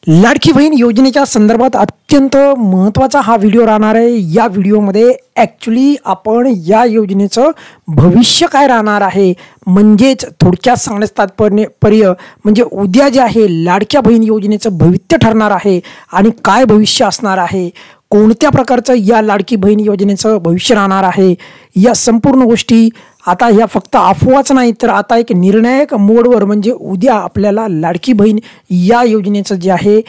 लाडकी बहीण योजनेच्या संदर्भात अत्यंत महत्त्वाचा हा व्हिडिओ राहणार आहे। या व्हिडिओमध्ये ॲक्च्युली आपण या योजनेचं भविष्य काय राहणार आहे, म्हणजेच थोडक्यात सांगण्याचं तात्पर्य म्हणजे उद्या जे आहे लाडक्या बहीण योजनेचं भविष्य ठरणार आहे आणि काय भविष्य असणार आहे, कोणत्या प्रकारचं या लाडकी बहीण योजनेचं भविष्य राहणार आहे, या संपूर्ण गोष्टी आता ह्या फक्त अफवाच नाही तर आता एक निर्णायक मोडवर म्हणजे उद्या आपल्याला लाडकी बहीण या योजनेचं जे आहे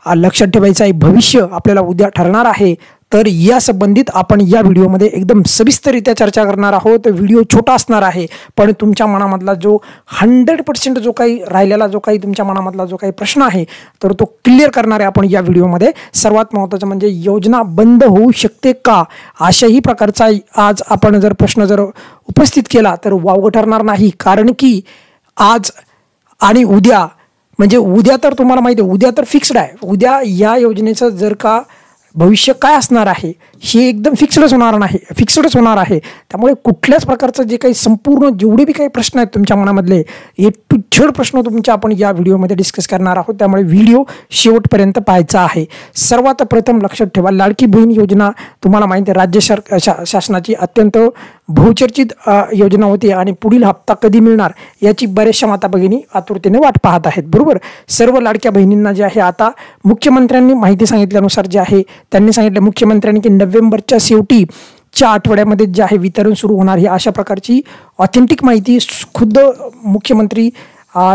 लक्षात ठेवायचं आहे भविष्य आपल्याला उद्या ठरणार आहे। तर या संबंधित आपण या व्हिडिओमध्ये एकदम सविस्तररित्या चर्चा करणार आहोत। व्हिडिओ छोटा असणार आहे पण तुमच्या मनामधला जो 100% जो काही राहिलेला जो काही तुमच्या मनामधला जो काही प्रश्न आहे तर तो क्लिअर करणार आहे आपण या व्हिडिओमध्ये। सर्वात महत्त्वाचं म्हणजे योजना बंद होऊ शकते का, अशाही प्रकारचा आज आपण जर प्रश्न जर उपस्थित केला तर वावगं ठरणार नाही। कारण की आज आणि उद्या म्हणजे उद्या तर तुम्हाला माहिती आहे उद्या तर फिक्स्ड आहे, उद्या या योजनेचं जर का भविष्य काय असणार आहे हे एकदम फिक्स्डच होणार आहे। त्यामुळे कुठल्याच प्रकारचं जे काही संपूर्ण जेवढे बी काही प्रश्न आहेत तुमच्या मनामधले ए टू झेड प्रश्न तुमच्या आपण या व्हिडिओमध्ये डिस्कस करणार आहोत। त्यामुळे व्हिडिओ शेवटपर्यंत पाहायचा आहे। सर्वात प्रथम लक्षात ठेवा, लाडकी बहीण योजना तुम्हाला माहिती आहे राज्य शासनाची अत्यंत बहुचर्चित योजना होती आणि पुढील हप्ता कधी मिळणार याची बरेचशा माता भगिनी आतुरतेने वाट पाहत आहेत। बरोबर, सर्व लाडक्या बहिणींना जे आहे आता मुख्यमंत्र्यांनी माहिती सांगितल्यानुसार जे आहे त्यांनी सांगितलं मुख्यमंत्र्यांनी की नोव्हेंबरच्या शेवटीच्या आठवड्यामध्ये जे आहे वितरण सुरू होणार ही अशा प्रकारची ऑथेंटिक माहिती खुद्द मुख्यमंत्री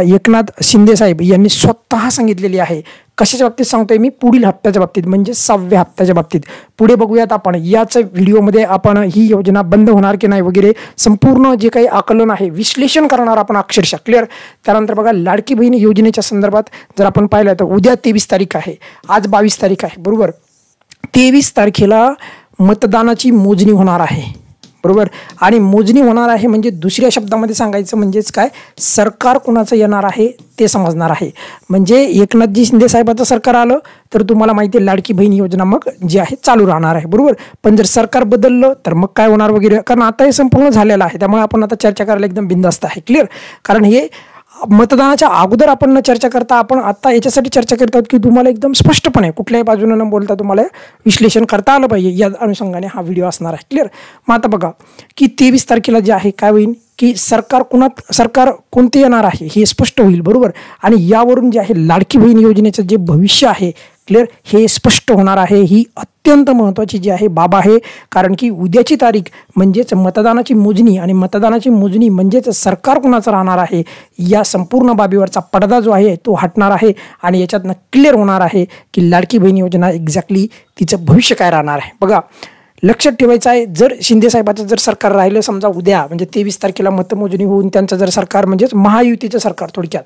एकनाथ शिंदे साहेब यांनी स्वतः सांगितलेली आहे। कशाच्या बाबतीत सांगतोय मी, पुढील हप्त्याच्या बाबतीत म्हणजे 6व्या हप्त्याच्या बाबतीत। पुढे बघूयात आपण याच व्हिडिओमध्ये आपण ही योजना बंद होणार की नाही वगैरे संपूर्ण जे काही आकलन आहे विश्लेषण करणार आपण अक्षरशः क्लिअर। त्यानंतर बघा लाडकी बहीण योजनेच्या संदर्भात जर आपण पाहिलं तर उद्या 23 तारीख आहे, आज 22 तारीख आहे बरोबर। 23 तारखेला मतदानाची मोजणी होणार आहे बरोबर, आणि मोजणी होणार आहे म्हणजे दुसऱ्या शब्दामध्ये सांगायचं म्हणजेच काय, सरकार कुणाचं येणार आहे ते समजणार आहे। म्हणजे एकनाथजी शिंदे साहेबाचं सरकार आलं तर तुम्हाला माहिती आहे लाडकी बहीण योजना मग जी आहे चालू राहणार आहे बरोबर। पण जर सरकार बदललं तर मग काय होणार वगैरे, कारण आता हे संपूर्ण झालेलं आहे त्यामुळे आपण आता चर्चा करायला एकदम बिंदास्त आहे क्लिअर। कारण हे मतदानाच्या अगोदर आपण न चर्चा करता आपण आता याच्यासाठी चर्चा करत आहोत की तुम्हाला एकदम स्पष्टपणे कुठल्याही बाजूने न बोलता तुम्हाला विश्लेषण करता आलं पाहिजे, या अनुषंगाने हा व्हिडिओ असणार आहे क्लिअर। मग आता बघा की 23 तारखेला जे आहे काय होईल की सरकार कोणते येणार आहे हे स्पष्ट होईल बरोबर। आणि यावरून जे आहे लाडकी बहीण योजनेचं जे भविष्य आहे क्लिअर हे स्पष्ट होणार आहे। ही अत्यंत महत्त्वाची जी आहे बाब आहे, कारण की उद्याची तारीख म्हणजेच मतदानाची मोजणी आणि मतदानाची मोजणी म्हणजेच सरकार कुणाचं राहणार आहे या संपूर्ण बाबीवरचा पडदा जो आहे तो हटणार आहे आणि याच्यातनं क्लिअर होणार आहे की लाडकी बहीण योजना एक्झॅक्टली तिचं भविष्य काय राहणार आहे। बघा लक्षात ठेवायचं आहे, जर शिंदे साहेबाचं जर सरकार राहिलं समजा उद्या म्हणजे 23 तारखेला मतमोजणी होऊन त्यांचं जर सरकार म्हणजेच महायुतीचं सरकार, थोडक्यात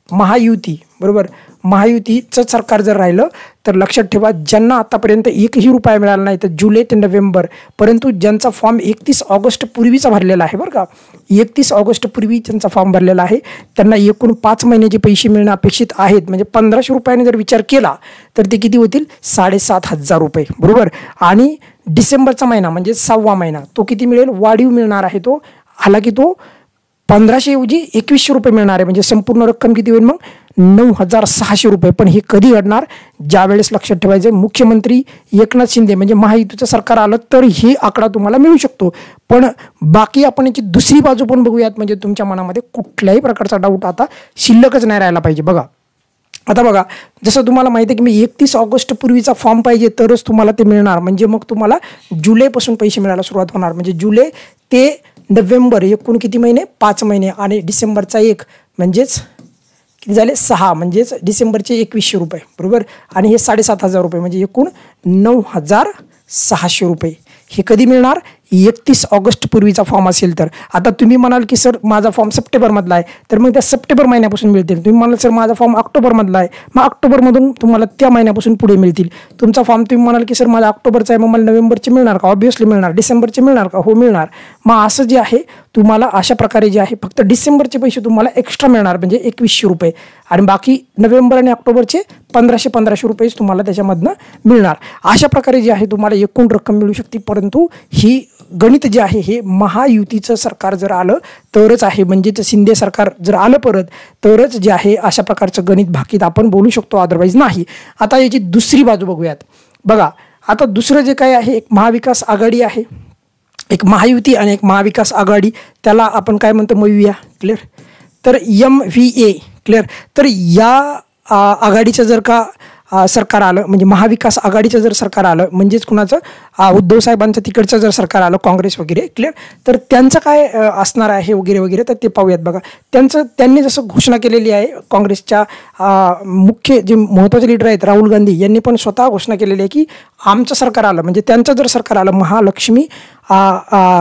महायुती बरोबर, महायुतीचं सरकार जर राहिलं तर लक्षात ठेवा ज्यांना आतापर्यंत एकही रुपया मिळाला नाही तर जुलै ते नोव्हेंबर, परंतु ज्यांचा फॉर्म 31 ऑगस्ट पूर्वीचा भरलेला आहे बरं का, 31 ऑगस्ट पूर्वी ज्यांचा फॉर्म भरलेला आहे त्यांना एकूण 5 महिन्याचे पैसे मिळणं अपेक्षित आहेत। म्हणजे 1500 रुपयाने जर विचार केला तर ते किती होतील, 7500 रुपये बरोबर। आणि डिसेंबरचा महिना म्हणजे 6वा महिना तो किती मिळेल, वाढीव मिळणार आहे तो, हालाकी तो 1500 ऐवजी 2100 रुपये मिळणार आहे। म्हणजे संपूर्ण रक्कम किती होईल मग 9600 रुपये। पण हे कधी घडणार, ज्यावेळेस लक्षात ठेवायचं मुख्यमंत्री एकनाथ शिंदे म्हणजे महायुतीचं सरकार आलं तर हे आकडा तुम्हाला मिळू शकतो। पण बाकी आपण याची दुसरी बाजू पण बघूयात म्हणजे तुमच्या मनामध्ये कुठल्याही प्रकारचा डाऊट आता शिल्लकच नाही राहायला पाहिजे। बघा आता बघा जसं तुम्हाला माहिती आहे की मी 31 ऑगस्ट पूर्वीचा फॉर्म पाहिजे तरच तुम्हाला ते मिळणार, म्हणजे मग तुम्हाला जुलैपासून पैसे मिळायला सुरुवात होणार। म्हणजे जुलै ते नोव्हेंबर एकूण किती महिने, 5 महिने, आणि डिसेंबरचा 1 म्हणजेच किती झाले 6 म्हणजेच डिसेंबरचे 2100 रुपये बरोबर, आणि हे 7500 रुपये म्हणजे एकूण 9600 रुपये। हे कधी मिळणार, 31 ऑगस्ट पूर्वीचा फॉर्म असेल तर। आता तुम्ही म्हणाल की सर माझा फॉर्म सप्टेंबरमधला आहे तर मग त्या सप्टेंबर महिन्यापासून मिळतील। तुम्ही म्हणाल सर माझा फॉर्म ऑक्टोबरमधला आहे, मग ऑक्टोबरमधून तुम्हाला त्या महिन्यापासून पुढे मिळतील। तुमचा फॉर्म तुम्ही म्हणाल की सर माझा ऑक्टोबरचा आहे मग मला नोव्हेंबरचे मिळणार का, ऑब्व्हियसली मिळणार। डिसेंबरचे मिळणार का, हो मिळणार। मग असं जे आहे तुम्हाला अशा प्रकारे जे आहे फक्त डिसेंबरचे पैसे तुम्हाला एक्स्ट्रा मिळणार, म्हणजे 2100 रुपये, आणि बाकी नोव्हेंबर आणि ऑक्टोबरचे 1500 रुपयेच तुम्हाला त्याच्यामधनं मिळणार. अशा प्रकारे जे आहे तुम्हाला एकूण रक्कम मिळू शकते. परंतु ही गणित जे आहे हे महायुतीचं सरकार जर आलं तरच आहे, म्हणजेच शिंदे सरकार जर आलं परत तरच जे आहे अशा प्रकारचं गणित भाकीत आपण बोलू शकतो, अदरवाईज नाही. आता याची दुसरी बाजू बघूयात. बघा आता दुसरं जे काय आहे, एक महाविकास आघाडी आहे, एक महायुती आणि एक महाविकास आघाडी, त्याला आपण काय म्हणतो म्हणूया, क्लिअर. तर MVA, क्लिअर. तर या आघाडीचं जर का सरकार आलं, म्हणजे महाविकास आघाडीचं जर सरकार आलं, म्हणजेच कुणाचं उद्धव साहेबांचं तिकडचं जर सरकार आलं, काँग्रेस वगैरे, क्लिअर. तर त्यांचं काय असणार आहे वगैरे वगैरे, तर ते पाहूयात. बघा त्यांनी जसं घोषणा केलेली आहे, काँग्रेसच्या मुख्य जे महत्त्वाचे लीडर आहेत राहुल गांधी यांनी पण स्वतः घोषणा केलेली आहे की आमचं सरकार आलं, म्हणजे त्यांचं जर सरकार आलं, महालक्ष्मी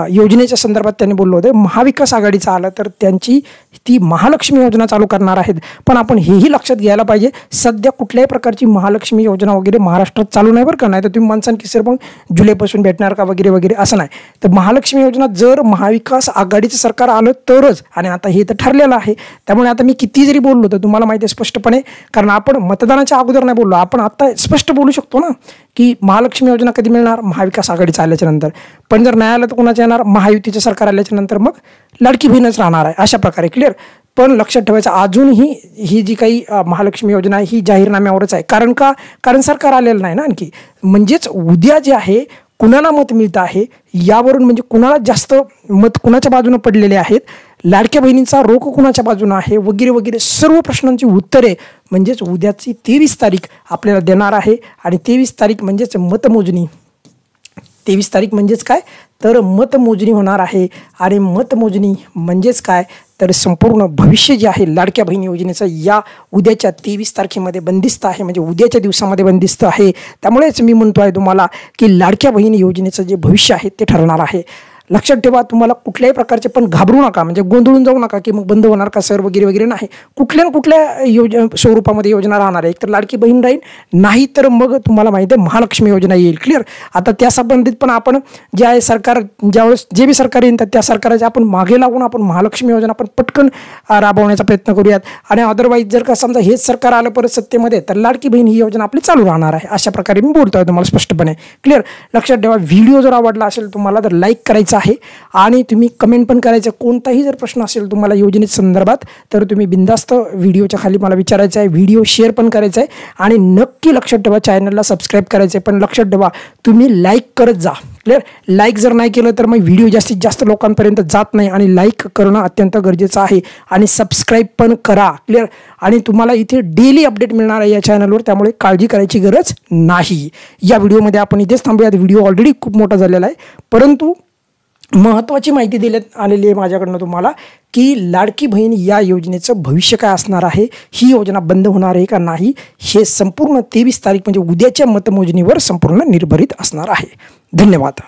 योजनेच्या संदर्भात त्यांनी बोललं होतं, महाविकास आघाडीचं आलं तर त्यांची ती महालक्ष्मी योजना चालू करणार आहेत. पण आपण हेही लक्षात घ्यायला पाहिजे, सध्या कुठल्याही प्रकारची महालक्ष्मी योजना वगैरे महाराष्ट्रात चालू नाही बरं का. नाही तर तुम्ही माणसांनी की सर मग जुलैपासून भेटणार का वगैरे वगैरे, असं नाही. तर महालक्ष्मी योजना जर महाविकास आघाडीचं सरकार आलं तरच, आणि आता हे तर ठरलेलं आहे. त्यामुळे आता मी किती जरी बोललो तर तुम्हाला माहिती आहे स्पष्टपणे, कारण आपण मतदानाच्या अगोदर नाही बोललो, आपण आता स्पष्ट बोलू शकतो ना की महालक्ष्मी योजना कधी मिळणार, महाविकास आघाडीचं आल्याच्या नंतर. पण जर नाही आलं तर कोणाचं येणार, महायुतीचं सरकार आल्याच्या नंतर मग लाडकी बहीणच राहणार आहे, अशा प्रकारे, क्लिअर. पण लक्षात ठेवायचं अजूनही ही जी काही महालक्ष्मी योजना आहे ही जाहीरनाम्यावरच आहे. कारण सरकार आलेलं नाही ना आणखी. म्हणजेच उद्या जे आहे कुणाला मत मिळतं आहे यावरून, म्हणजे कुणाला जास्त मत कुणाच्या बाजूने पडलेले आहेत, लाडक्या बहिणींचा रोख कुणाच्या बाजूने आहे वगैरे वगैरे, सर्व प्रश्नांची उत्तरे म्हणजेच उद्याची 23 तारीख आपल्याला देणार आहे. आणि 23 तारीख म्हणजेच मतमोजणी. 23 तारीख म्हणजेच काय, तर मतमोजणी होणार आहे. आणि मतमोजणी म्हणजेच काय, तर संपूर्ण भविष्य जे आहे लाडक्या बहिणी योजनेचं या उद्याच्या 23 तारखेमध्ये बंदिस्त आहे, म्हणजे उद्याच्या दिवसामध्ये बंदिस्त आहे. त्यामुळेच मी म्हणतो आहे तुम्हाला की लाडक्या बहिणी योजनेचं जे भविष्य आहे ते ठरणार आहे. लक्षात ठेवा, तुम्हाला कुठल्याही प्रकारचे पण घाबरू नका, म्हणजे गोंधळून जाऊ नका की मग बंद होणार का सर वगैरे वगैरे, नाही. कुठल्या ना कुठल्या स्वरूपामध्ये योजना राहणार आहे. एक तर लाडकी बहीण राहील, नाही तर मग तुम्हाला माहिती आहे महालक्ष्मी योजना येईल, क्लिअर. आता त्या संबंधित पण आपण जे आहे सरकार ज्यावेळेस जे बी सरकार येईल त्या सरकारच्या आपण मागे लागून आपण महालक्ष्मी योजना आपण पटकन राबवण्याचा प्रयत्न करूयात. आणि अदरवाईज जर का समजा हेच सरकार आलं परत सत्तेमध्ये तर लाडकी बहीण ही योजना आपली चालू राहणार आहे, अशा प्रकारे मी बोलतोय तुम्हाला स्पष्टपणे, क्लिअर. लक्षात ठेवा, व्हिडिओ जर आवडला असेल तुम्हाला तर लाईक करायचा आहे आणि तुम्ही कमेंट पण करायचं. कोणताही जर प्रश्न असेल तुम्हाला योजने संदर्भात तर तुम्ही बिंदास्त व्हिडिओच्या खाली मला विचारायचं आहे. व्हिडिओ शेअर पण करायचा आहे आणि नक्की लक्षात ठेवा चॅनलला सबस्क्राईब करायचं आहे. पण लक्षात ठेवा तुम्ही लाईक करत जा, क्लिअर. लाईक जर नाही केलं तर मग व्हिडिओ जास्तीत जास्त लोकांपर्यंत जात नाही, आणि लाईक करणं अत्यंत गरजेचं आहे. आणि सबस्क्राईब पण करा, क्लिअर. आणि तुम्हाला इथे डेली अपडेट मिळणार आहे या चॅनलवर, त्यामुळे काळजी करायची गरज नाही. या व्हिडिओमध्ये आपण इथेच थांबूयात. व्हिडिओ ऑलरेडी खूप मोठा झालेला आहे, परंतु महत्त्वाची माहिती देण्यात आलेली आहे माझ्याकडनं तुम्हाला की लाडकी बहीण या योजनेचं भविष्य काय असणार आहे, ही योजना बंद होणार आहे का नाही, हे संपूर्ण 23 तारीख म्हणजे उद्याच्या मतमोजणीवर संपूर्ण निर्भरित असणार आहे. धन्यवाद.